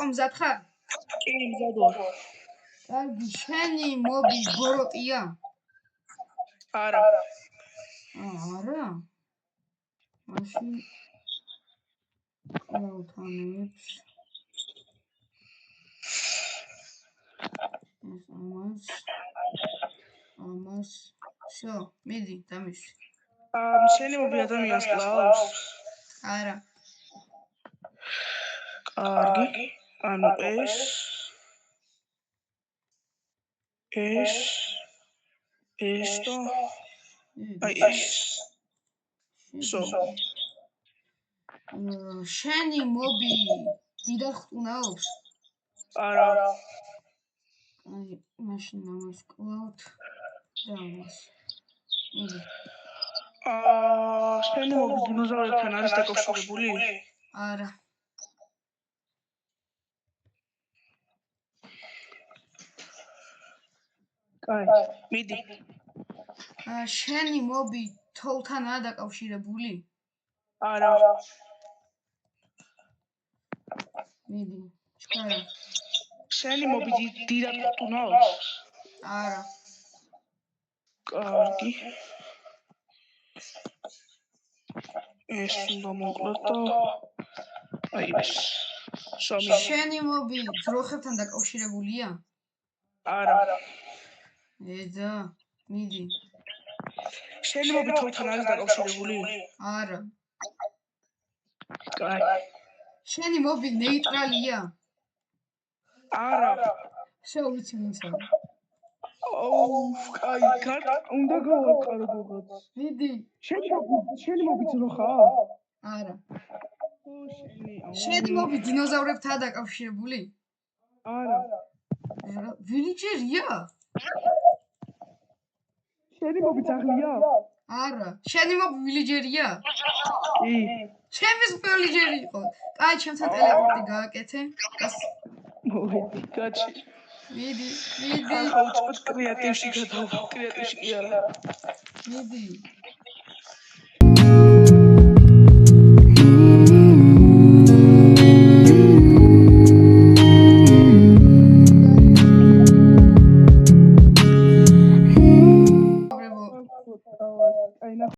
ლაპარაკო მზად ხარ? კი, მზად ვარ. კარგი, შენი მობი ბოროტია? არა. არა? მაშინ ავთანებს ამას всё, მიდი, დამიშვი. შენი მობი ადამიანს კლავს? არა. კარგი. ანუ ეს და აი ეს. So. შენი მობი დიდად ხტუნაობს? არა. აი, მაშინ ამას კლავთ და ამას. მიდი. შენი მობი დინოზავრებთან არის დაკავშირებული? არა. კაი, მიდი. შენი მობი თოვლთანაა დაკავშირებული? არა. მიდი, ჩქარა. შენი მობი დიდად ხტუნაობს? არა. კარგი. ეს უნდა მოკლოთ და აი ეს. შენი მობი ძროხებთან დაკავშირებულია? არა. ეძა, მიდი. შენი მობი თოვლთან არის დაკავშირებული? არა. კაი. შენი მობი ნეიტრალია? არა. შენ ვიცი ვინც არის? კაი, უნდა გავაყარო გოგოც. მიდი. შენი მობი ძროხაა? არა. შენი შენი მობი დინოზავრებთან დაკავშირებული? არა. ვილიჯერია? შენი მობი ძაღლია? არა. შენი მობი ვილიჯერია? კი. ჩემს ვილიჯერი იყო. კაი, ჩემთან ტელეპორტი გააკეთე. მოიდი, გაჩი. მიდი. ახლა უწყოთ კრეატივში გადავა. კრეატივში კი არა. მიდი.